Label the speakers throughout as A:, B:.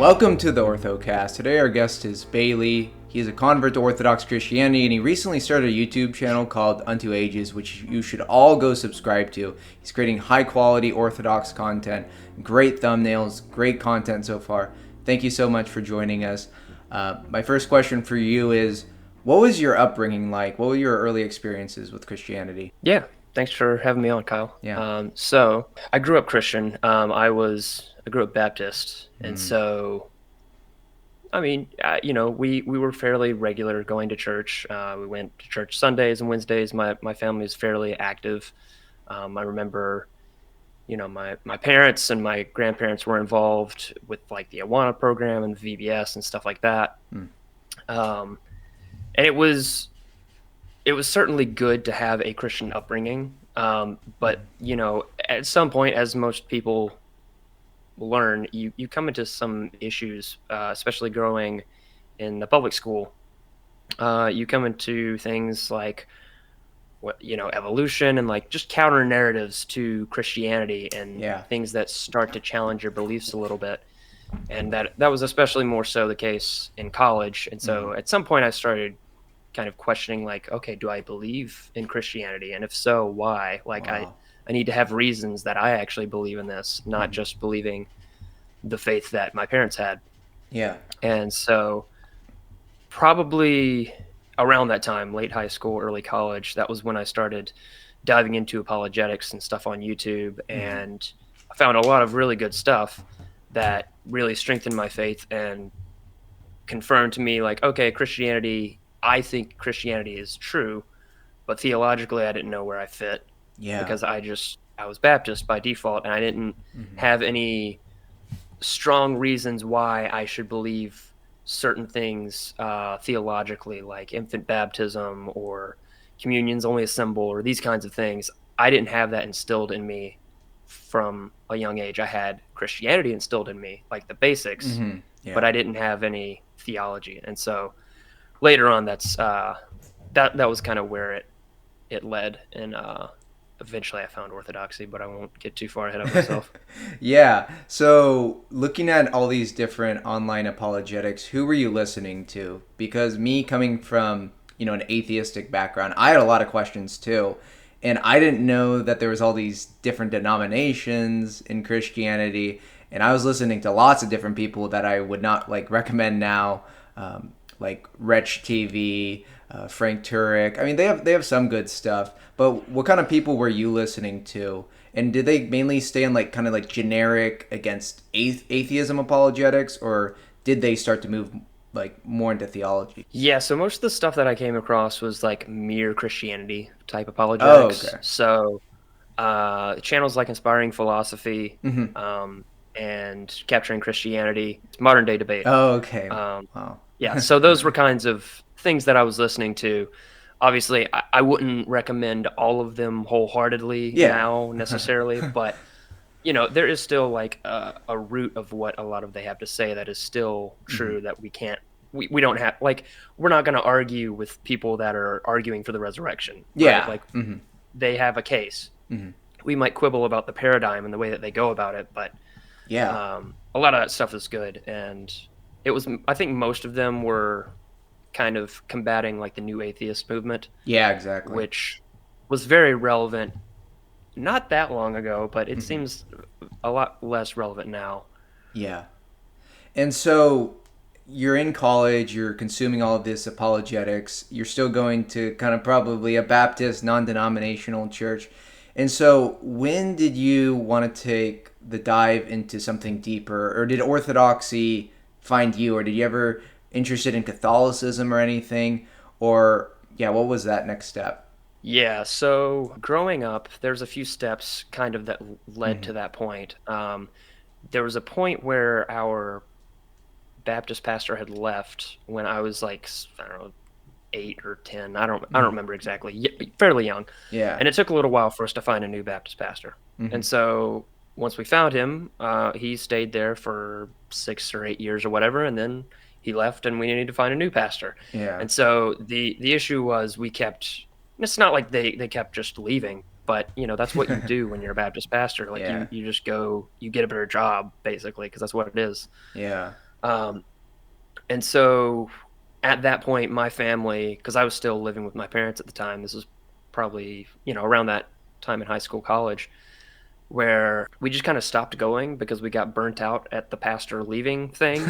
A: Welcome to the Orthocast. Today our guest is Bailey. He is a convert to Orthodox Christianity, and he recently started a YouTube channel called Unto Ages, which you should all go subscribe to. He's creating high-quality Orthodox content, great thumbnails, great content so far. Thank you so much for joining us. My first question for you is, what was your upbringing like? What were your early experiences with Christianity?
B: Yeah, thanks for having me on, Kyle.
A: Yeah.
B: So I grew up Christian. I grew up Baptist, and
A: Mm.
B: so we were fairly regular going to church. We went to church Sundays and Wednesdays. My family was fairly active. I remember, my parents and my grandparents were involved with like the Awana program and VBS and stuff like that.
A: Mm.
B: Um, and it was certainly good to have a Christian upbringing. But at some point, as most people learn, you come into some issues, especially growing in the public school. You come into things like evolution and like just counter narratives to Christianity and
A: Yeah.
B: things that start to challenge your beliefs a little bit. And that was especially more so the case in college. And so at some point I started kind of questioning, like, okay, do I believe in Christianity? And if so, why? Like,
A: Wow.
B: I need to have reasons that I actually believe in this, not just believing the faith that my parents had.
A: Yeah.
B: And so probably around that time, late high school, early college, that was when I started diving into apologetics and stuff on YouTube. And I found a lot of really good stuff that really strengthened my faith and confirmed to me, like, okay, I think Christianity is true, but theologically I didn't know where I fit
A: Yeah.
B: because I was Baptist by default, and I didn't have any strong reasons why I should believe certain things theologically, like infant baptism or communion's only a symbol or these kinds of things. I didn't have that instilled in me from a young age. I had Christianity instilled in me, like the basics,
A: Yeah.
B: but I didn't have any theology. And so later on, that was kind of where it led, and eventually I found Orthodoxy, but I won't get too far ahead of myself.
A: Yeah. So, looking at all these different online apologetics, who were you listening to? Because me coming from, an atheistic background, I had a lot of questions too. And I didn't know that there was all these different denominations in Christianity. And I was listening to lots of different people that I would not like recommend now, like Wretch TV, Frank Turek. I mean, they have some good stuff. But what kind of people were you listening to? And did they mainly stay on like kind of like generic against atheism apologetics, or did they start to move like more into theology?
B: Yeah, so most of the stuff that I came across was like mere Christianity type
A: Oh,
B: apologetics.
A: okay.
B: So channels like Inspiring Philosophy,
A: Hmm.
B: and Capturing Christianity, modern day debate.
A: Oh, okay.
B: Um,
A: Wow.
B: yeah, so those were kinds of things that I was listening to. Obviously, I wouldn't recommend all of them wholeheartedly
A: Yeah.
B: now necessarily, but there is still like a root of what a lot of they have to say that is still
A: Hmm.
B: true, that we don't have, like, we're not going to argue with people that are arguing for the resurrection, right?
A: Yeah.
B: Like,
A: Hmm.
B: they have a case.
A: Hmm.
B: We might quibble about the paradigm and the way that they go about it, but
A: Yeah.
B: a lot of that stuff is good. And I think most of them were kind of combating like the new atheist movement,
A: Yeah. Exactly.
B: which was very relevant not that long ago, but it
A: Hmm.
B: seems a lot less relevant now.
A: Yeah. And so you're in college, you're consuming all of this apologetics, you're still going to kind of probably a Baptist non denominational church. And so when did you want to take the dive into something deeper? Or did Orthodoxy find you? Or did you ever interested in Catholicism or anything? Or, yeah, what was that next step?
B: Yeah, so growing up, there's a few steps kind of that led
A: Hmm.
B: to that point. There was a point where our Baptist pastor had left when I was like, I don't know, 8 or 10. I don't
A: Hmm.
B: remember exactly. Fairly young,
A: Yeah.
B: and it took a little while for us to find a new Baptist pastor.
A: Hmm.
B: And so once we found him, he stayed there for 6 or 8 years or whatever, and then he left, and we needed to find a new pastor.
A: Yeah.
B: And so the issue was we kept. It's not like they kept just leaving, but that's what you do when you're a Baptist pastor. Like
A: Yeah.
B: you just go, you get a better job basically, because that's what it is.
A: Yeah.
B: Um, and so at that point, my family, because I was still living with my parents at the time, this was probably, around that time in high school, college, where we just kind of stopped going because we got burnt out at the pastor leaving thing.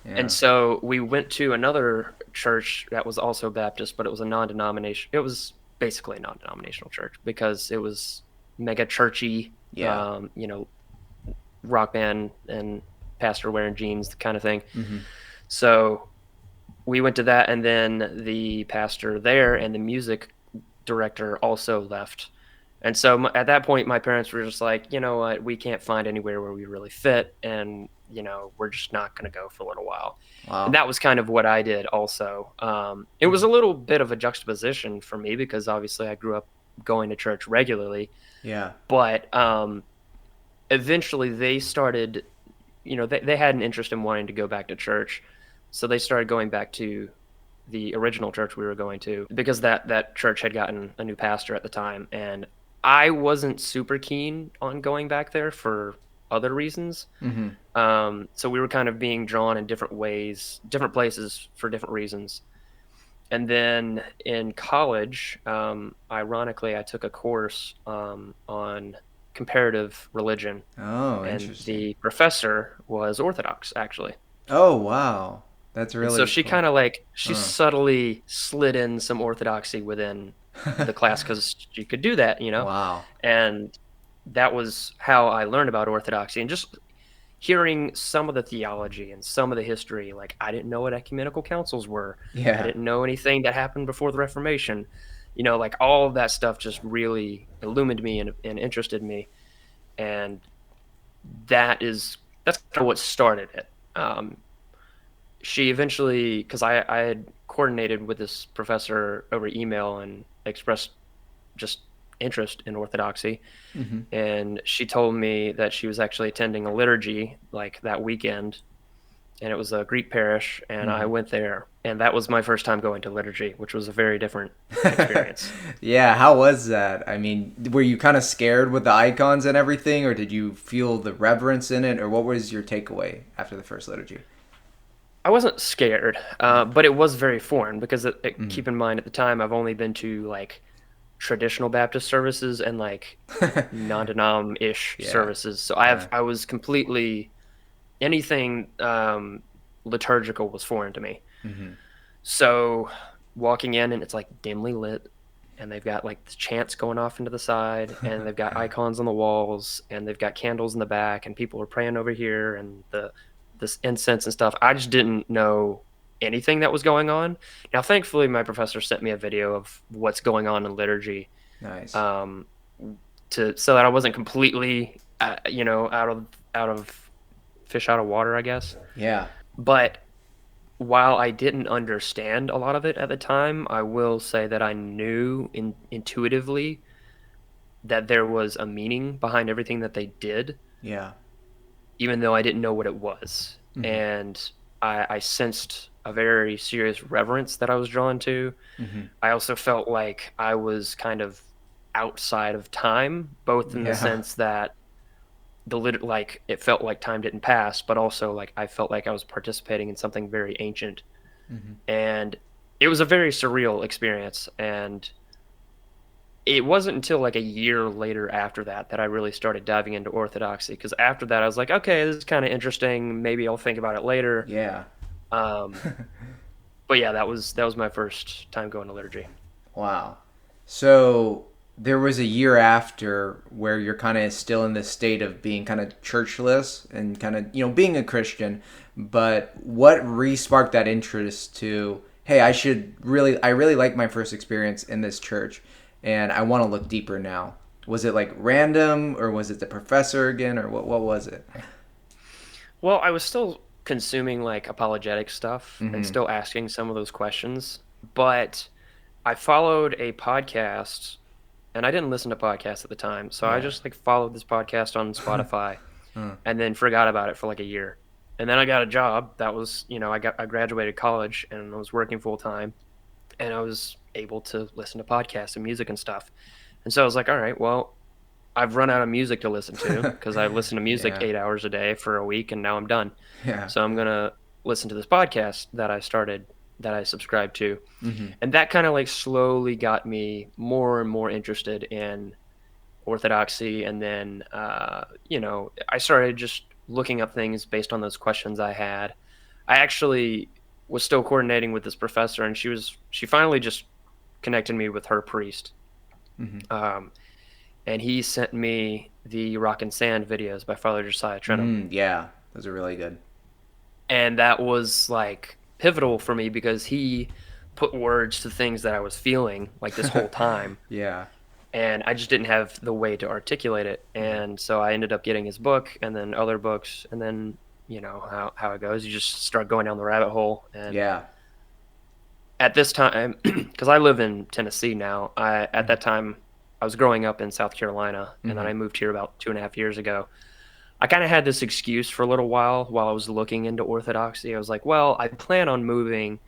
B: And
A: Yeah.
B: so we went to another church that was also Baptist, but it was a non-denomination. It was basically a non-denominational church because it was mega churchy,
A: Yeah.
B: rock band and pastor wearing jeans, the kind of thing.
A: Hmm.
B: So we went to that, and then the pastor there and the music director also left. And so at that point, my parents were just like, you know what, we can't find anywhere where we really fit, and we're just not going to go for a little while. And
A: Wow.
B: that was kind of what I did also. It was a little bit of a juxtaposition for me because obviously I grew up going to church regularly,
A: Yeah.
B: but eventually they started, they had an interest in wanting to go back to church. So they started going back to the original church we were going to because that church had gotten a new pastor at the time, and I wasn't super keen on going back there for other reasons.
A: Hmm.
B: So we were kind of being drawn in different ways, different places for different reasons. And then in college, ironically, I took a course on comparative religion,
A: Oh,
B: and
A: interesting.
B: the professor was Orthodox, actually.
A: Oh, wow. That's
B: And so
A: really
B: she
A: cool.
B: kind of like she
A: Huh.
B: subtly slid in some Orthodoxy within the class because she could do that.
A: Wow.
B: And that was how I learned about Orthodoxy, and just hearing some of the theology and some of the history. Like, I didn't know what ecumenical councils were. I
A: Yeah.
B: didn't know anything that happened before the Reformation. Like all of that stuff just really illumined me and interested me. And that's kind of what started it. She eventually, because I had coordinated with this professor over email and expressed just interest in Orthodoxy,
A: Hmm.
B: and she told me that she was actually attending a liturgy like that weekend, and it was a Greek parish, and I
A: Hmm.
B: went there, and that was my first time going to liturgy, which was a very different experience.
A: Yeah, how was that? I mean, were you kind of scared with the icons and everything, or did you feel the reverence in it, or what was your takeaway after the first liturgy?
B: I wasn't scared, but it was very foreign because
A: Mm.
B: keep in mind at the time I've only been to like traditional Baptist services and like non-denom ish
A: Yeah.
B: services. So
A: Yeah.
B: I was completely anything liturgical was foreign to me.
A: Hmm.
B: So walking in and it's like dimly lit, and they've got like the chants going off into the side, and they've got icons on the walls, and they've got candles in the back, and people are praying over here, and this incense and stuff. I just didn't know anything that was going on. Now, thankfully, my professor sent me a video of what's going on in liturgy,
A: Nice.
B: um, to so that I wasn't completely, out of fish out of water, I guess.
A: Yeah.
B: But while I didn't understand a lot of it at the time, I will say that I knew intuitively that there was a meaning behind everything that they did,
A: Yeah.
B: even though I didn't know what it was.
A: Hmm.
B: And I sensed a very serious reverence that I was drawn to.
A: Hmm.
B: I also felt like I was kind of outside of time, both in the
A: Yeah.
B: sense that like it felt like time didn't pass, but also like I felt like I was participating in something very ancient,
A: Hmm.
B: and it was a very surreal experience. And it wasn't until like a year later after that I really started diving into Orthodoxy, because after that I was like, okay, this is kind of interesting, maybe I'll think about it later.
A: Yeah.
B: um but yeah, that was my first time going to liturgy.
A: Wow. So there was a year after where you're kind of still in this state of being kind of churchless and kind of, being a Christian. But what re-sparked that interest to, hey, I really like my first experience in this church and I want to look deeper now? Was it like random or was it the professor again or what was it?
B: Well, I was still consuming like apologetic stuff and
A: Mm-hmm.
B: still asking some of those questions, but I followed a podcast, and I didn't listen to podcasts at the time. So I
A: Yeah.
B: just like followed this podcast on Spotify
A: Huh.
B: and then forgot about it for like a year. And then I got a job that was, I graduated college and I was working full time, and I was able to listen to podcasts and music and stuff. And so I was like, all right, well, I've run out of music to listen to because I listened to music
A: Yeah.
B: 8 hours a day for a week, and now I'm done.
A: Yeah.
B: So I'm gonna listen to this podcast that I started, that I subscribed to,
A: Mm-hmm.
B: and that kind of like slowly got me more and more interested in Orthodoxy. And then, I started just looking up things based on those questions I had. I actually was still coordinating with this professor, and she finally just connected me with her priest.
A: Mm-hmm.
B: Um, and he sent me the Rock and Sand videos by Father Josiah Trenum.
A: Yeah, those are really good.
B: And that was like pivotal for me because he put words to things that I was feeling like this whole time.
A: Yeah.
B: And I just didn't have the way to articulate it.
A: Mm-hmm.
B: And so I ended up getting his book and then other books. And then, how it goes. You just start going down the rabbit hole. And
A: Yeah.
B: at this time, because I live in Tennessee now, at
A: Mm-hmm.
B: that time, I was growing up in South Carolina. And then
A: Mm-hmm.
B: I moved here about 2.5 years ago. I kind of had this excuse for a little while I was looking into Orthodoxy. I was like, well, I plan on moving,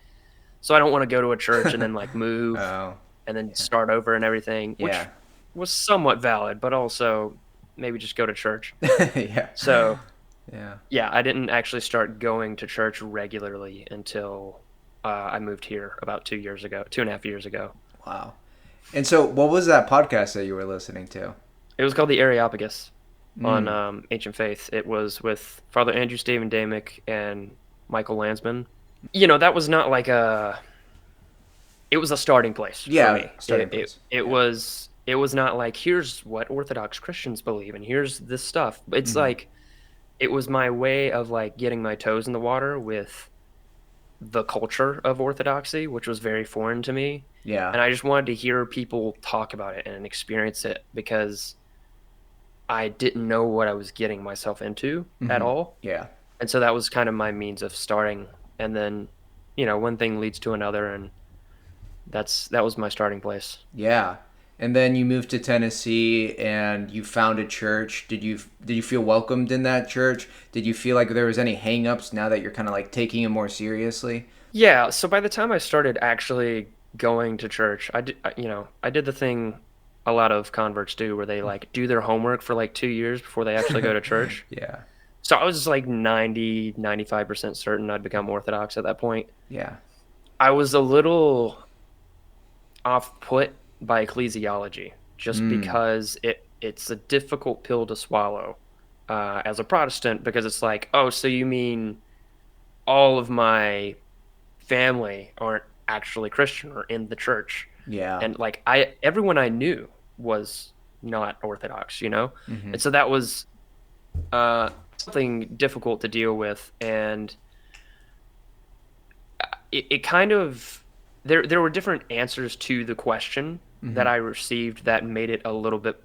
B: so I don't want to go to a church and then like move
A: Oh,
B: and then
A: yeah.
B: start over and everything, which
A: Yeah.
B: was somewhat valid, but also maybe just go to church.
A: Yeah.
B: So,
A: Yeah.
B: yeah, I didn't actually start going to church regularly until I moved here about 2 years ago, 2.5 years ago.
A: Wow. And so, what was that podcast that you were listening to?
B: It was called the Areopagus on
A: Mm.
B: Ancient Faith. It was with Father Andrew Stephen Damick and Michael Landsman. That was not like it was a starting place for
A: Yeah,
B: me.
A: starting
B: It it
A: place.
B: it
A: Yeah.
B: was it was not like, here's what Orthodox Christians believe and here's this stuff. It's
A: Mm-hmm.
B: like it was my way of like getting my toes in the water with the culture of Orthodoxy, which was very foreign to me.
A: Yeah.
B: And I just wanted to hear people talk about it and experience it because I didn't know what I was getting myself into at
A: Mm-hmm.
B: all.
A: Yeah.
B: And so that was kind of my means of starting. And then, one thing leads to another, and that was my starting place.
A: Yeah. And then you moved to Tennessee and you found a church. Did you feel welcomed in that church? Did you feel like there was any hangups now that you're kind of like taking it more seriously?
B: Yeah, so by the time I started actually going to church, I did the thing a lot of converts do where they like do their homework for like 2 years before they actually go to church.
A: Yeah.
B: So I was like 90-95% certain I'd become Orthodox at that point.
A: Yeah.
B: I was a little off put by ecclesiology just
A: Mm.
B: because it's a difficult pill to swallow as a Protestant, because it's like, oh, so you mean all of my family aren't actually Christian or in the church?
A: Yeah.
B: And like everyone I knew was not Orthodox.
A: Mm-hmm.
B: And so that was something difficult to deal with. And it kind of, there were different answers to the question that
A: Mm-hmm.
B: I received that made it a little bit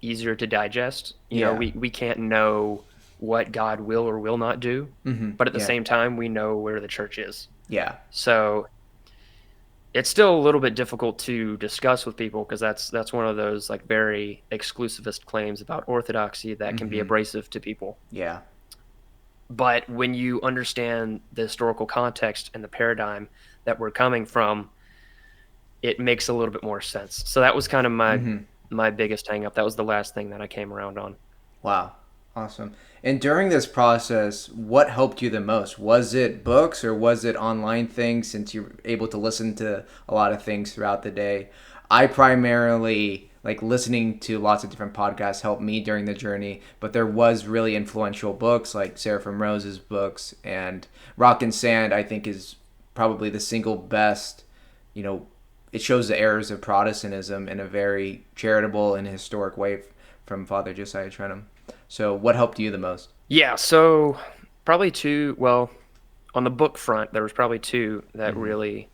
B: easier to digest.
A: Yeah.
B: We can't know what God will or will not do,
A: Mm-hmm.
B: but at the
A: Yeah.
B: same time, we know where the church is.
A: Yeah.
B: So it's still a little bit difficult to discuss with people because that's one of those like very exclusivist claims about Orthodoxy that can be
A: Mm-hmm.
B: abrasive to people.
A: Yeah.
B: But when you understand the historical context and the paradigm that we're coming from, it makes a little bit more sense. So that was kind of my
A: Mm-hmm.
B: my biggest hang up. That was the last thing that I came around on.
A: Wow. Awesome. And during this process, what helped you the most? Was it books or was it online things since you're able to listen to a lot of things throughout the day? I primarily like listening to lots of different podcasts helped me during the journey, but there was really influential books like Sarah from Rose's books and Rock and Sand I think is probably the single best, you know, it shows the errors of Protestantism in a very charitable and historic way from Father Josiah Trenum. So, what helped you the most?
B: Yeah, so probably two. Well, on the book front, there was probably two that
A: Mm-hmm.
B: really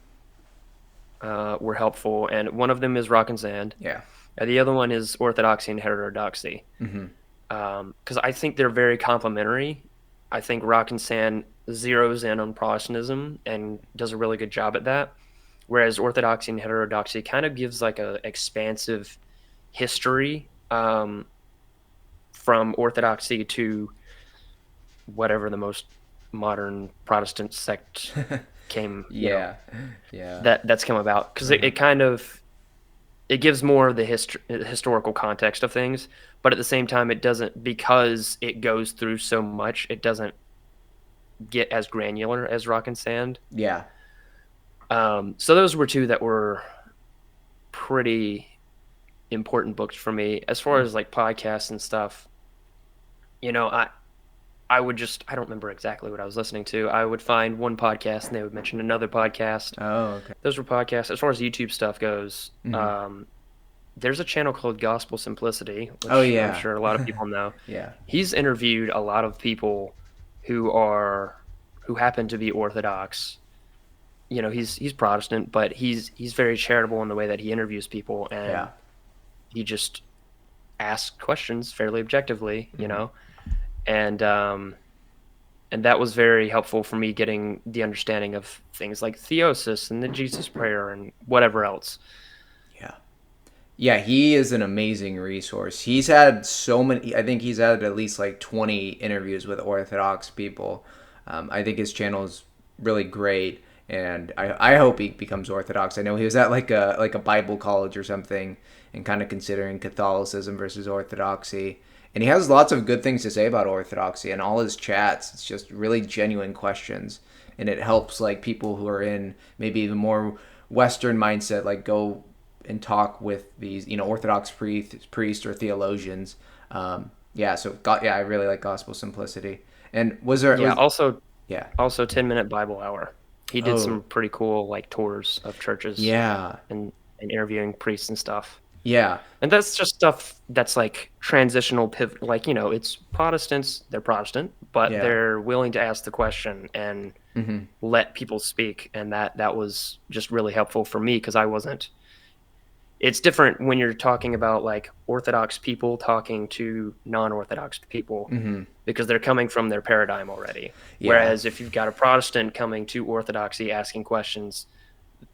B: were helpful, and one of them is Rock and Sand,
A: Yeah.
B: and the other one is Orthodoxy and Heterodoxy.
A: Mm-hmm.
B: Because I think they're very complementary. I think Rock and Sand zeroes in on Protestantism and does a really good job at that, whereas Orthodoxy and Heterodoxy kind of gives like a expansive history from Orthodoxy to whatever the most modern Protestant sect came,
A: Yeah. Yeah.
B: that's come about. Because
A: Uh-huh.
B: it kind of it gives more of the historical context of things, but at the same time, it doesn't, because it goes through so much, it doesn't get as granular as Rock and Sand.
A: Yeah.
B: So those were two that were pretty important books for me. As far as like podcasts and stuff, you know, I would just, I don't remember exactly what I was listening to. I would find one podcast and they would mention another podcast.
A: Oh, okay.
B: Those were podcasts. As far as YouTube stuff goes,
A: Mm-hmm.
B: there's a channel called Gospel Simplicity,
A: Oh
B: which I'm
A: yeah.
B: sure a lot of people know.
A: Yeah.
B: He's interviewed a lot of people who happen to be Orthodox. You know, he's Protestant, but he's very charitable in the way that he interviews people, and
A: Yeah.
B: he just asks questions fairly objectively, you
A: Mm-hmm.
B: know. And that was very helpful for me getting the understanding of things like theosis and the Jesus prayer and whatever else.
A: Yeah. Yeah, he is an amazing resource. He's had so many, I think he's had at least like 20 interviews with Orthodox people. I think his channel is really great, and I hope he becomes Orthodox. I know he was at like a Bible college or something and kind of considering Catholicism versus Orthodoxy. And he has lots of good things to say about Orthodoxy, and all his chats, it's just really genuine questions. And it helps like people who are in maybe the more Western mindset, like go and talk with these, Orthodox priest or theologians. Yeah, so yeah, I really like Gospel Simplicity. And
B: Yeah, also
A: yeah.
B: 10-minute Bible hour. He did some
A: Oh,
B: pretty cool like tours of churches
A: yeah,
B: and interviewing priests and stuff.
A: yeah,
B: And that's just stuff that's like transitional pivot, like, you know, it's Protestants, they're Protestant, but
A: yeah.
B: they're willing to ask the question and
A: Hmm.
B: let people speak. And that was just really helpful for me because I wasn't. It's different when you're talking about like Orthodox people talking to non-Orthodox people
A: Hmm.
B: because they're coming from their paradigm already.
A: Yeah,
B: Whereas if you've got a Protestant coming to Orthodoxy asking questions,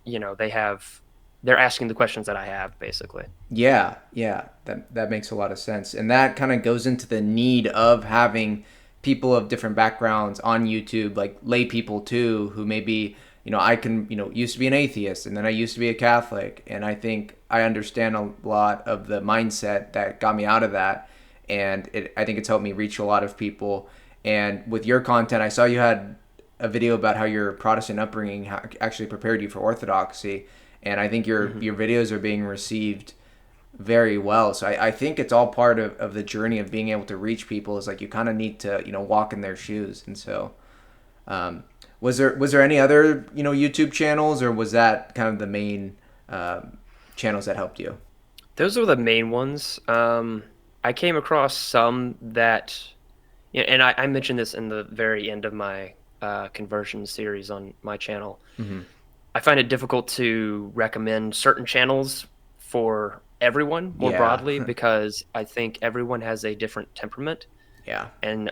B: you know, they're asking the questions that I have basically.
A: yeah, yeah. That makes a lot of sense, and that kind of goes into the need of having people of different backgrounds on YouTube, like lay people too, who maybe I can used to be an atheist, and then I used to be a Catholic, and I think I understand a lot of the mindset that got me out of that, and I think it's helped me reach a lot of people. And with your content, I saw you had a video about how your Protestant upbringing actually prepared you for Orthodoxy, and I think
B: Mm-hmm.
A: your videos are being received very well. So I think it's all part of the journey of being able to reach people. Is like you kind of need to walk in their shoes. And so um, was there any other YouTube channels, or was that kind of the main channels that helped you?
B: Those are the main ones. I came across some that, yeah, and I mentioned this in the very end of my conversion series on my channel.
A: Hmm.
B: I find it difficult to recommend certain channels for everyone more
A: Yeah.
B: broadly because I think everyone has a different temperament,
A: Yeah.
B: and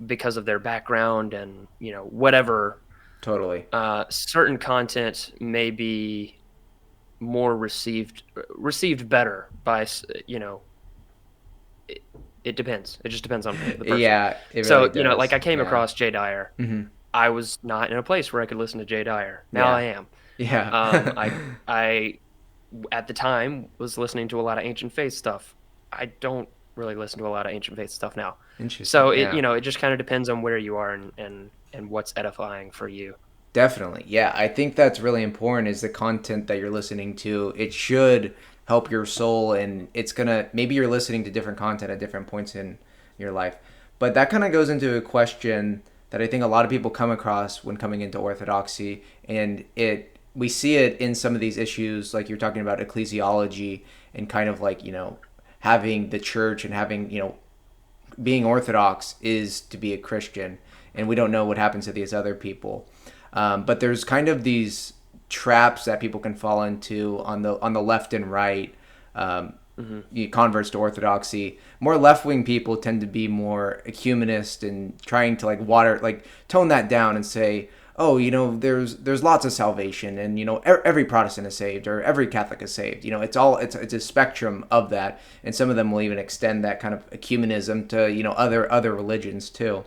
B: because of their background and you know whatever,
A: Totally.
B: certain content may be more received better by you know it, it depends. It just depends on the person.
A: Yeah, it really
B: So, you know, like
A: does.
B: I came
A: Yeah.
B: across Jay Dyer.
A: Hmm.
B: I was not in a place where I could listen to Jay Dyer. Now I
A: Yeah.
B: am.
A: Yeah.
B: I at the time was listening to a lot of ancient faith stuff. I don't really listen to a lot of ancient faith stuff now.
A: Interesting.
B: So it,
A: Yeah.
B: you know, it just kind of depends on where you are and what's edifying for you.
A: Definitely. Yeah, I think that's really important is the content that you're listening to. It should help your soul, and it's going to maybe you're listening to different content at different points in your life. But that kind of goes into a question that I think a lot of people come across when coming into Orthodoxy, and it we see it in some of these issues like you're talking about ecclesiology and kind of like, having the church and having, being Orthodox is to be a Christian, and we don't know what happens to these other people. But there's kind of these traps that people can fall into on the left and right.
B: Hmm.
A: Converts to Orthodoxy, more left wing people tend to be more ecumenist and trying to like tone that down and say, oh, there's lots of salvation, and every Protestant is saved or every Catholic is saved. It's a spectrum of that, and some of them will even extend that kind of ecumenism to other religions too.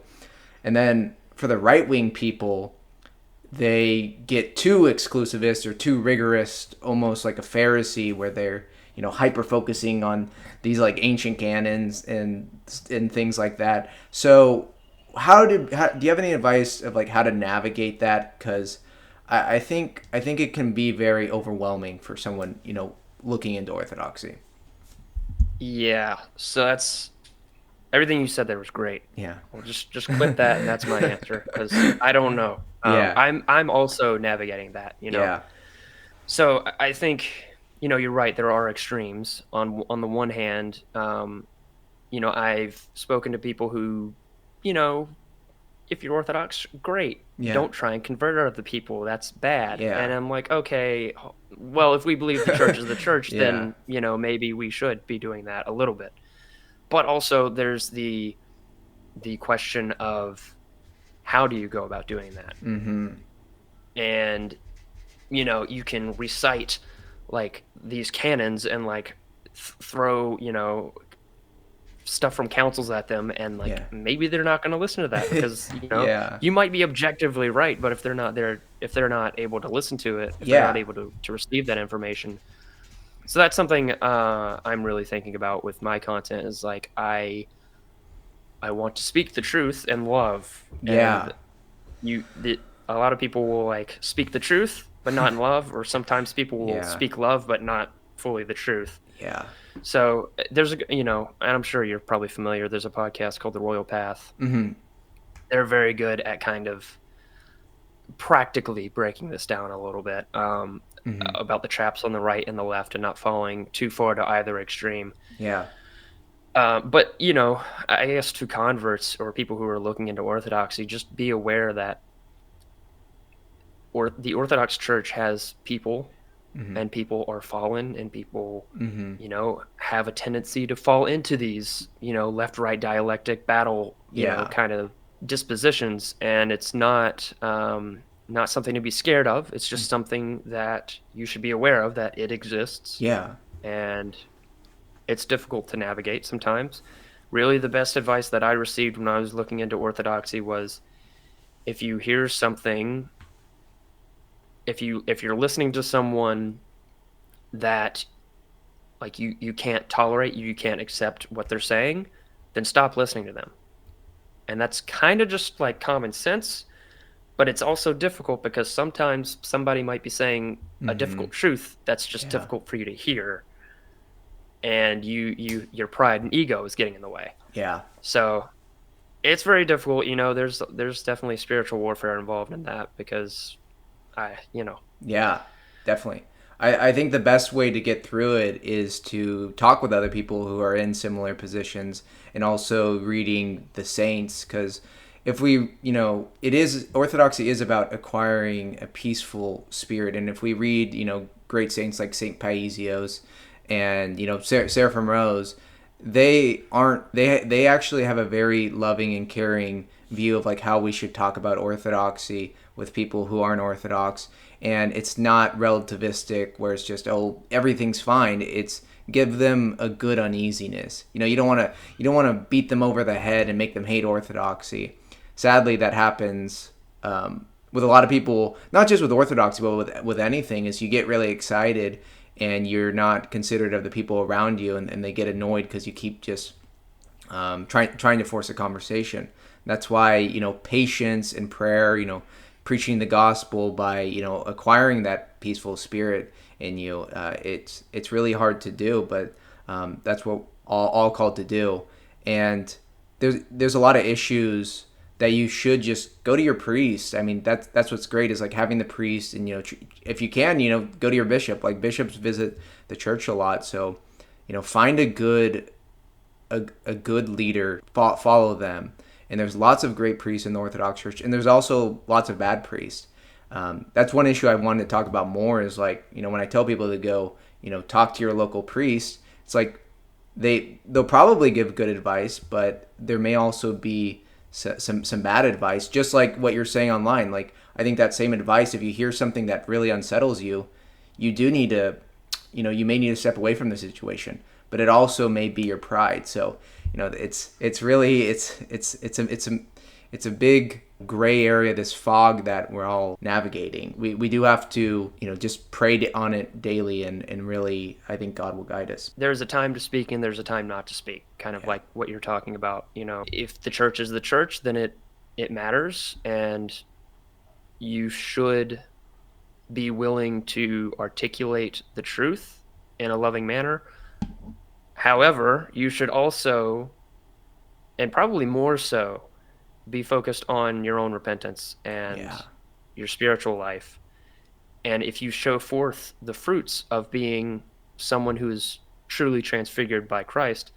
A: And then for the right wing people, they get too exclusivist or too rigorous, almost like a Pharisee, where they're hyper focusing on these like ancient canons and things like that. So do you have any advice of like how to navigate that? Because I think it can be very overwhelming for someone looking into Orthodoxy.
B: Yeah. So that's everything you said there was great.
A: Yeah.
B: Well, just clip that, and that's my answer because I don't know.
A: Yeah.
B: I'm also navigating that.
A: Yeah.
B: So I think you're right. There are extremes. On the one hand, I've spoken to people who, you know, if you're Orthodox, great.
A: Yeah.
B: Don't try and convert other people. That's bad.
A: Yeah.
B: And I'm like, okay, well, if we believe the church is the church,
A: Yeah.
B: then maybe we should be doing that a little bit. But also, there's the question of how do you go about doing that?
A: Mm-hmm.
B: And you can recite like these canons and like throw stuff from councils at them, and like
A: Yeah.
B: maybe they're not going to listen to that because
A: Yeah.
B: you might be objectively right, but if they're not able to listen to it, if they're
A: Yeah.
B: not able to receive that information. So that's something I'm really thinking about with my content, is like I want to speak the truth and love.
A: Yeah.
B: And a lot of people will like speak the truth but not in love, or sometimes people will
A: Yeah.
B: speak love but not fully the truth.
A: Yeah.
B: So there's and I'm sure you're probably familiar, there's a podcast called The Royal Path.
A: Mm-hmm.
B: They're very good at kind of practically breaking this down a little bit, about the traps on the right and the left and not falling too far to either extreme.
A: Yeah.
B: But I guess to converts or people who are looking into Orthodoxy, just be aware that the Orthodox Church has people, and people are fallen, and people, have a tendency to fall into these, left-right dialectic battle, kind of dispositions, and it's not something to be scared of. It's just something that you should be aware of, that it exists.
A: Yeah.
B: And it's difficult to navigate sometimes. Really, the best advice that I received when I was looking into Orthodoxy was, if you hear something, if you're listening to someone that like you can't tolerate, you can't accept what they're saying, then stop listening to them. And that's kind of just like common sense, but it's also difficult because sometimes somebody might be saying a difficult truth that's just difficult for you to hear, and your pride and ego is getting in the way.
A: Yeah.
B: So it's very difficult. There's definitely spiritual warfare involved in that, because
A: Yeah, definitely. I think the best way to get through it is to talk with other people who are in similar positions, and also reading the saints, because if we, Orthodoxy is about acquiring a peaceful spirit, and if we read, great saints like Saint Paisios and, Seraphim Rose, they actually have a very loving and caring view of like how we should talk about Orthodoxy with people who aren't Orthodox. And it's not relativistic where it's just, oh, everything's fine. It's give them a good uneasiness. You don't want to beat them over the head and make them hate Orthodoxy. Sadly, that happens with a lot of people, not just with Orthodoxy, but with anything. Is you get really excited and you're not considerate of the people around you, and they get annoyed because you keep just trying to force a conversation. That's why patience and prayer, preaching the gospel by acquiring that peaceful spirit in you, it's really hard to do, but that's what all called to do. And there's a lot of issues that you should just go to your priest. I mean, that's what's great, is like having the priest, and if you can, go to your bishop. Like bishops visit the church a lot, so find a good leader, follow them. And there's lots of great priests in the Orthodox Church, and there's also lots of bad priests. That's one issue I wanted to talk about more, is like, when I tell people to go, talk to your local priest, it's like they'll probably give good advice, but there may also be some bad advice, just like what you're saying online. Like, I think that same advice, if you hear something that really unsettles you, you do need to, you may need to step away from the situation, but it also may be your pride. So, it's really, it's a big gray area, this fog that we're all navigating. We do have to, just pray on it daily, and really, I think God will guide us.
B: There's a time to speak and there's a time not to speak, kind of like what you're talking about. If the church is the church, then it matters, and you should be willing to articulate the truth in a loving manner. However, you should also, and probably more so, be focused on your own repentance and your spiritual life. And if you show forth the fruits of being someone who is truly transfigured by Christ,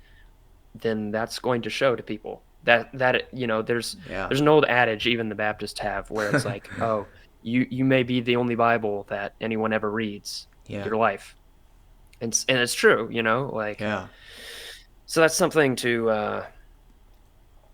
B: then that's going to show to people. There's an old adage even the Baptists have where it's like, oh, you may be the only Bible that anyone ever reads your life. And it's true, So that's something to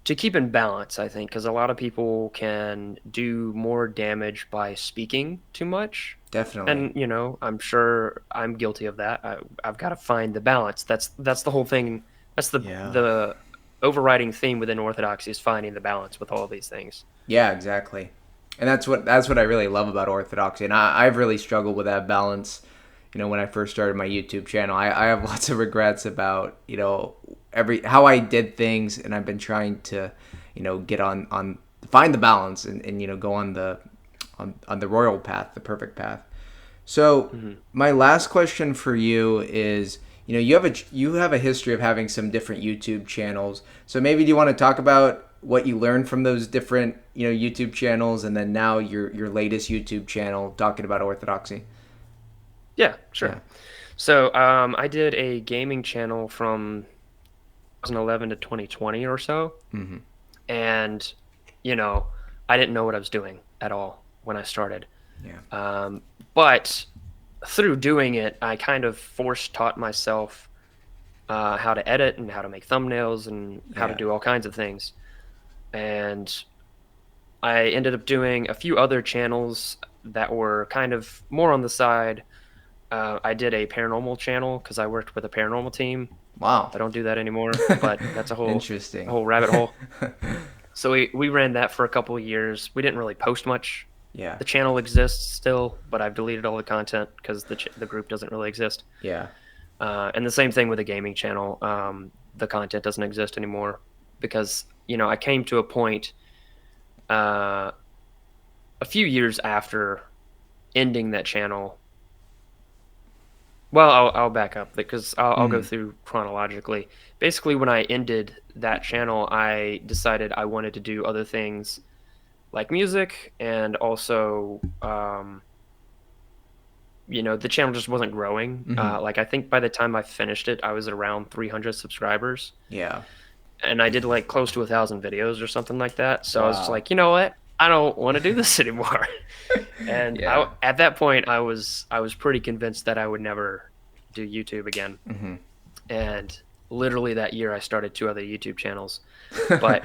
B: keep in balance, I think, because a lot of people can do more damage by speaking too much.
A: Definitely.
B: And, I'm sure I'm guilty of that. I've got to find the balance. That's the whole thing. That's the overriding theme within Orthodoxy is finding the balance with all of these things.
A: Yeah, exactly. And that's what I really love about Orthodoxy. And I've really struggled with that balance. When I first started my YouTube channel, I have lots of regrets about, how I did things, and I've been trying to, get on find the balance and go on the royal path, the perfect path. So my last question for you is, you have a history of having some different YouTube channels. So maybe do you want to talk about what you learned from those different, YouTube channels, and then now your latest YouTube channel talking about Orthodoxy?
B: Yeah, sure. Yeah. So I did a gaming channel from 2011 to 2020 or so.
A: Mm-hmm.
B: And, I didn't know what I was doing at all when I started.
A: Yeah.
B: But through doing it, I kind of taught myself how to edit and how to make thumbnails and how to do all kinds of things. And I ended up doing a few other channels that were kind of more on the side. I did a paranormal channel because I worked with a paranormal team.
A: Wow.
B: I don't do that anymore, but that's a whole
A: interesting,
B: whole rabbit hole. So we ran that for a couple of years. We didn't really post much.
A: Yeah.
B: The channel exists still, but I've deleted all the content because the group doesn't really exist.
A: Yeah.
B: And the same thing with the gaming channel. The content doesn't exist anymore because, I came to a point a few years after ending that channel. Well, I'll back up because I'll go through chronologically. Basically, when I ended that channel, I decided I wanted to do other things like music, and also, the channel just wasn't growing. I think by the time I finished it, I was around 300 subscribers.
A: Yeah.
B: And I did like close to 1,000 videos or something like that. So I was just like, you know what? I don't want to do this anymore. And at that point, I was pretty convinced that I would never do YouTube again.
A: Mm-hmm.
B: And literally that year, I started 2 other YouTube channels. But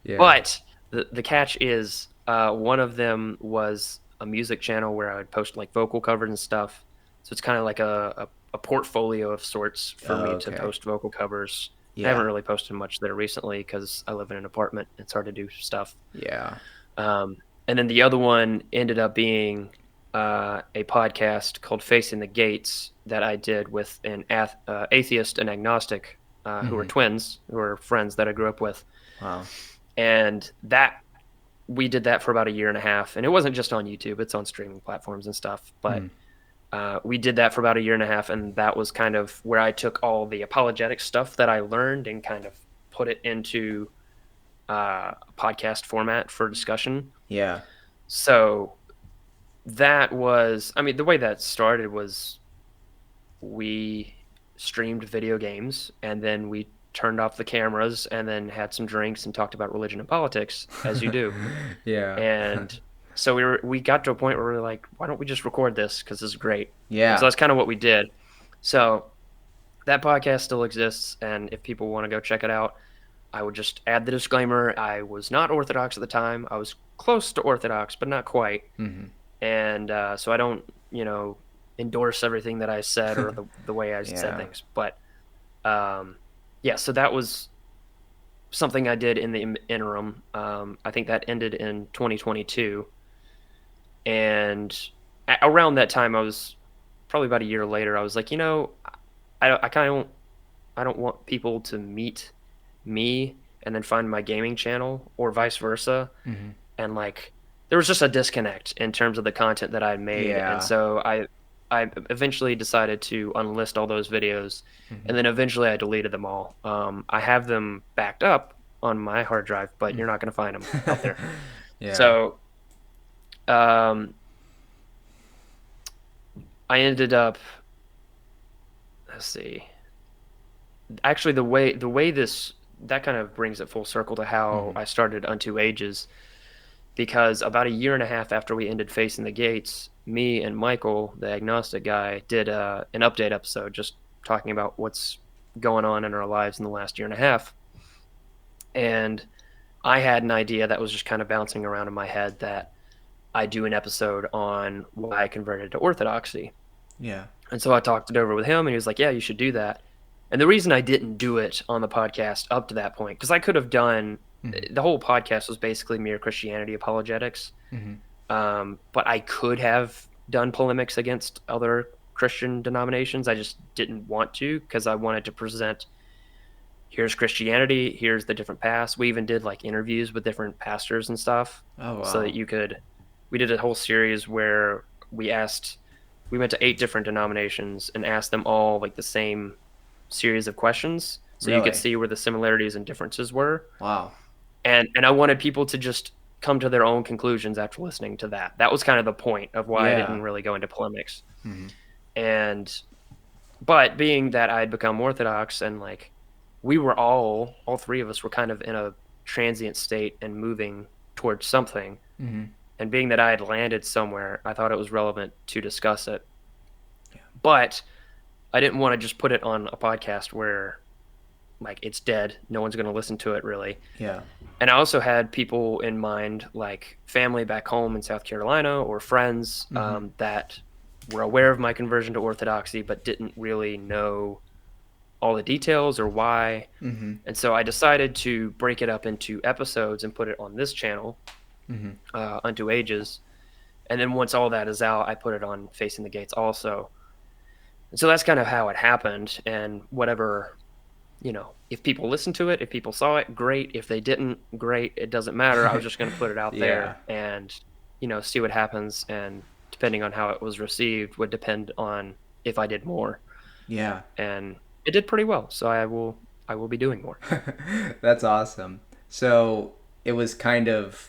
B: but the catch is one of them was a music channel where I would post like vocal covers and stuff. So it's kind of like a portfolio of sorts for me to post vocal covers. Yeah. I haven't really posted much there recently because I live in an apartment. It's hard to do stuff.
A: Yeah.
B: And then the other one ended up being a podcast called Facing the Gates that I did with an atheist and agnostic who were twins, who were friends that I grew up with.
A: Wow.
B: And we did that for about a year and a half. And it wasn't just on YouTube. It's on streaming platforms and stuff. But we did that for about a year and a half, and that was kind of where I took all the apologetic stuff that I learned and kind of put it into a podcast format for discussion.
A: Yeah.
B: So that was, the way that started was we streamed video games, and then we turned off the cameras and then had some drinks and talked about religion and politics, as you do.
A: Yeah.
B: And so we got to a point where we were like, why don't we just record this? Because this is great.
A: Yeah.
B: And so that's kind of what we did. So that podcast still exists, and if people want to go check it out, I would just add the disclaimer. I was not Orthodox at the time. I was close to Orthodox, but not quite.
A: Mm-hmm.
B: And so I don't, endorse everything that I said or the way I said things. But so that was something I did in the interim. I think that ended in 2022, and around that time, I was probably about a year later. I was like, I kind of I don't want people to meet me and then find my gaming channel or vice versa.
A: Mm-hmm.
B: And like there was just a disconnect in terms of the content that I had made. And
A: Yeah.
B: so I eventually decided to unlist all those videos,
A: Mm-hmm.
B: and then eventually I deleted them all. I have them backed up on my hard drive, but you're not going to find them out there.
A: Yeah.
B: So um, I ended up, let's see, actually the way this that kind of brings it full circle to how
A: Mm-hmm.
B: I started Unto Ages, because about a year and a half after we ended Facing the Gates, me and Michael, the agnostic guy, did an update episode just talking about what's going on in our lives in the last year and a half. And I had an idea that was just kind of bouncing around in my head that I do an episode on why I converted to Orthodoxy.
A: Yeah.
B: And so I talked it over with him, and he was like, "Yeah, you should do that." And the reason I didn't do it on the podcast up to that point, because I could have done
A: Mm-hmm.
B: the whole podcast was basically mere Christianity apologetics.
A: Mm-hmm.
B: But I could have done polemics against other Christian denominations. I just didn't want to, because I wanted to present, here's Christianity, here's the different paths. We even did like interviews with different pastors and stuff,
A: Oh
B: so
A: wow.
B: that we did a whole series where we went to 8 different denominations and asked them all like the same series of questions, so you could
A: Really?
B: see where the similarities and differences were.
A: Wow.
B: And I wanted people to just come to their own conclusions after listening to that. That was kind of the point of why I
A: Yeah.
B: didn't really go into polemics.
A: Mm-hmm.
B: And but being that I had become Orthodox, and like we were all 3 of us were kind of in a transient state and moving towards something.
A: Mm-hmm.
B: And being that I had landed somewhere, I thought it was relevant to discuss it.
A: Yeah.
B: But I didn't want to just put it on a podcast where like it's dead, no one's going to listen to it really.
A: Yeah.
B: And I also had people in mind, like family back home in South Carolina or friends,
A: Mm-hmm.
B: that were aware of my conversion to Orthodoxy but didn't really know all the details or why.
A: Mm-hmm.
B: And so I decided to break it up into episodes and put it on this channel,
A: Mm-hmm.
B: Unto Ages. And then once all that is out, I put it on Facing the Gates also. And so that's kind of how it happened. And whatever, if people listened to it, if people saw it, great. If they didn't, great. It doesn't matter. I was just going to put it out
A: Yeah.
B: there and, see what happens. And depending on how it was received would depend on if I did more.
A: Yeah.
B: And it did pretty well. So I will be doing more.
A: That's awesome. So it was kind of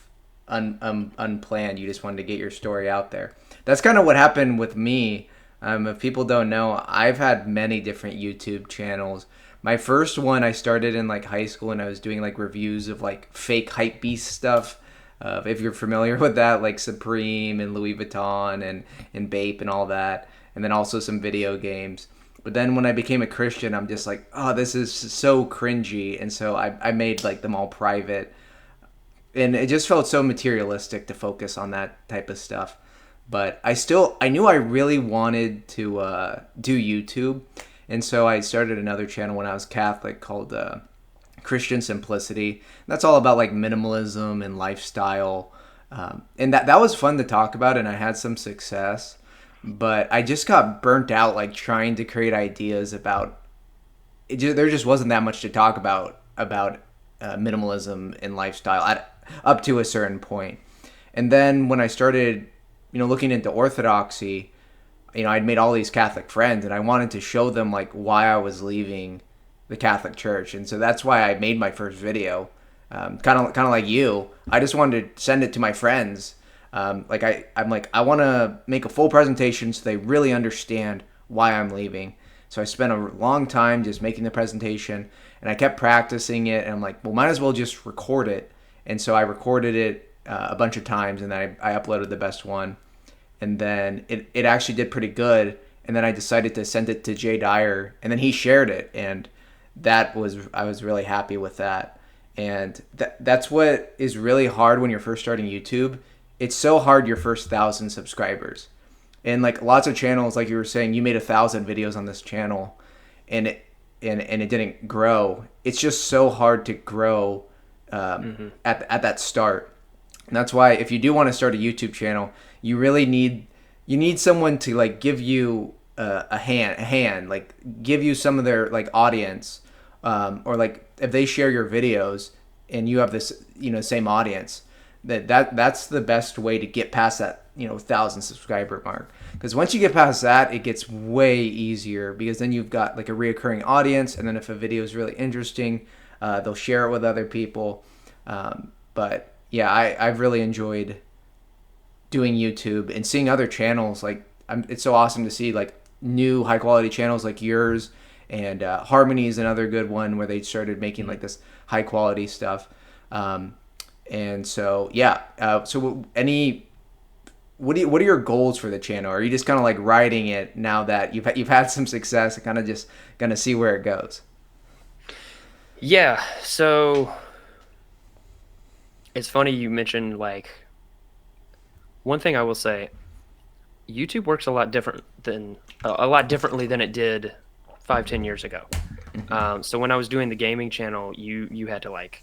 A: unplanned. You just wanted to get your story out there. That's kind of what happened with me. If people don't know, I've had many different YouTube channels. My first one I started in like high school, and I was doing like reviews of like fake hype beast stuff. If you're familiar with that, like Supreme and Louis Vuitton and Bape and all that, and then also some video games. But then when I became a Christian, I'm just like, oh, this is so cringy. And so I made like them all private. And it just felt so materialistic to focus on that type of stuff. But I knew I really wanted to do YouTube. And so I started another channel when I was Catholic called Christian Simplicity. That's all about like minimalism and lifestyle. And that was fun to talk about, and I had some success. But I just got burnt out like trying to create ideas about there just wasn't that much to talk about minimalism and lifestyle up to a certain point. And then when I started, looking into Orthodoxy, I'd made all these Catholic friends, and I wanted to show them like why I was leaving the Catholic Church, and so that's why I made my first video. Kind of like you, I just wanted to send it to my friends. I'm like, I want to make a full presentation so they really understand why I'm leaving. So I spent a long time just making the presentation, and I kept practicing it. And I'm like, well, might as well just record it. And so I recorded it a bunch of times, and then I uploaded the best one. And then it actually did pretty good. And then I decided to send it to Jay Dyer, and then he shared it, and I was really happy with that. And that's what is really hard when you're first starting YouTube. It's so hard your first 1,000 subscribers. And like lots of channels, like you were saying, you made 1,000 videos on this channel, and and it didn't grow. It's just so hard to grow at that start. And that's why if you do want to start a YouTube channel, you really need someone to like give you a hand, like give you some of their like audience, or like if they share your videos and you have this same audience, that's the best way to get past that 1,000 subscriber mark. Because once you get past that, it gets way easier, because then you've got like a reoccurring audience, and then if a video is really interesting, they'll share it with other people. But yeah, I've really enjoyed doing YouTube and seeing other channels. Like it's so awesome to see like new high quality channels like yours, and Harmony is another good one where they started making like this high quality stuff. And so yeah, what are your goals for the channel? Are you just kind of like riding it now that you've had some success, and kind of just gonna see where it goes?
B: Yeah, so it's funny you mentioned, like, one thing I will say, YouTube works a lot differently than it did 5-10 years ago. So when I was doing the gaming channel, you had to like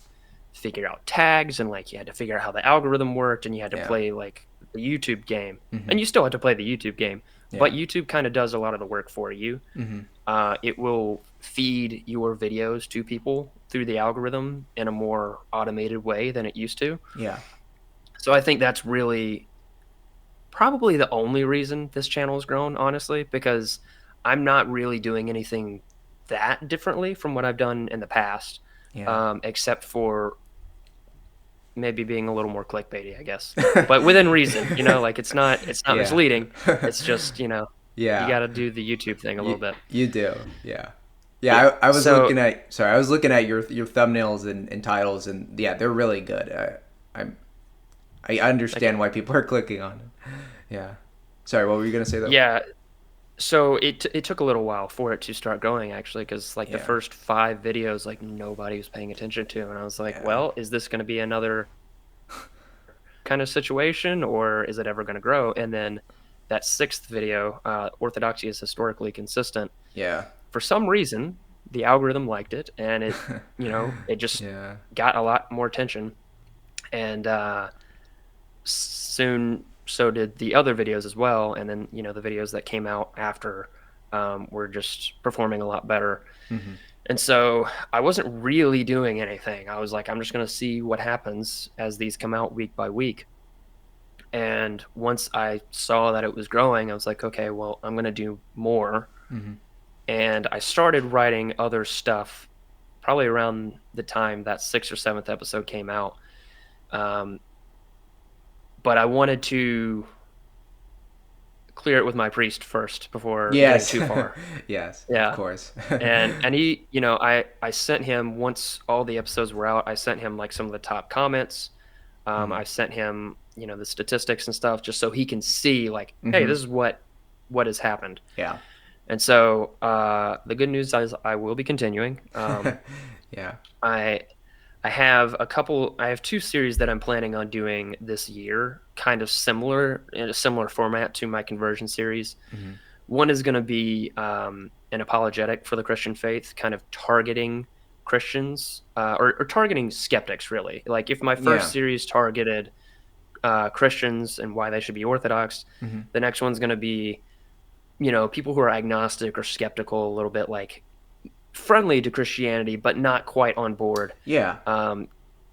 B: figure out tags, and like you had to figure out how the algorithm worked, and you had to play like the YouTube game, and you still had to play the YouTube game, but YouTube kind of does a lot of the work for you. It will feed your videos to people through the algorithm in a more automated way than it used to.
A: Yeah.
B: So I think that's really probably the only reason this channel has grown, honestly, because I'm not really doing anything that differently from what I've done in the past, except for maybe being a little more clickbaity, I guess, but within reason. Like it's not misleading. It's just you got to do the YouTube thing a little bit.
A: You do, yeah. I was looking at your thumbnails and titles, and yeah, they're really good. I understand why people are clicking on it. Yeah. Sorry, what were you gonna say though?
B: Yeah. So it took a little while for it to start going, actually, because like the first 5 videos, like nobody was paying attention to, and I was like, well, is this going to be another kind of situation, or is it ever going to grow? And then that 6th video, Orthodoxy is historically consistent.
A: Yeah.
B: For some reason, the algorithm liked it, and it it just got a lot more attention, and soon so did the other videos as well. And then the videos that came out after were just performing a lot better. And so I wasn't really doing anything. I was like, I'm just going to see what happens as these come out week by week. And once I saw that it was growing, I was like, okay, well, I'm going to do more. And I started writing other stuff probably around the time that 6th or 7th episode came out. But I wanted to clear it with my priest first before getting too far.
A: Yes,
B: yeah,
A: of course.
B: and he, I sent him, once all the episodes were out, I sent him like some of the top comments. I sent him, the statistics and stuff, just so he can see like, hey, this is what has happened.
A: Yeah.
B: And so the good news is I will be continuing.
A: Yeah.
B: I have 2 series that I'm planning on doing this year, kind of similar, in a similar format to my conversion series. One is going to be an apologetic for the Christian faith, kind of targeting Christians or targeting skeptics, really. Like if my first series targeted Christians and why they should be Orthodox, the next one's going to be, people who are agnostic or skeptical, a little bit like friendly to Christianity, but not quite on board.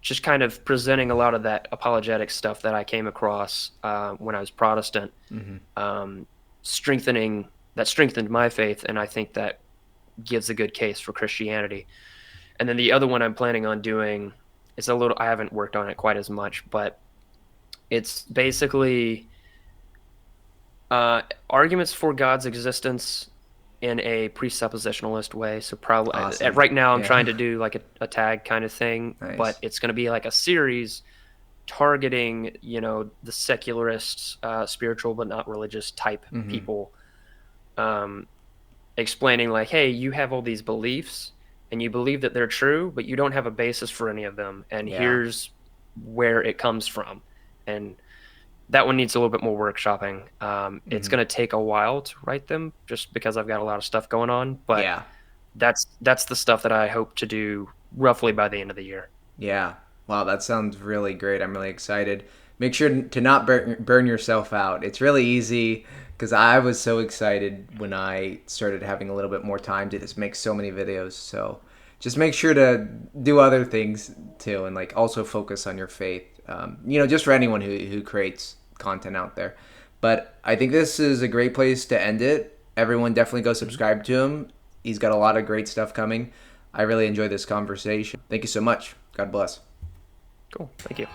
B: Just kind of presenting a lot of that apologetic stuff that I came across when I was Protestant, strengthened my faith, and I think that gives a good case for Christianity. And then the other one I'm planning on doing is I haven't worked on it quite as much, but it's basically arguments for God's existence in a presuppositionalist way. So probably right now I'm trying to do like a tag kind of thing, but it's going to be like a series targeting, the secularists, spiritual but not religious type people, explaining like, hey, you have all these beliefs and you believe that they're true, but you don't have a basis for any of them. And here's where it comes from. And that one needs a little bit more workshopping. It's going to take a while to write them just because I've got a lot of stuff going on, but that's the stuff that I hope to do roughly by the end of the year.
A: Yeah. Wow, that sounds really great. I'm really excited. Make sure to not burn yourself out. It's really easy because I was so excited when I started having a little bit more time to just make so many videos. So just make sure to do other things too, and like also focus on your faith. Just for anyone who creates content out there. But I think this is a great place to end it. Everyone definitely go
B: Mhm.
A: subscribe to him. He's got a lot of great stuff coming. I really enjoyed this conversation. Thank you so much. God bless.
B: Cool. Thank you.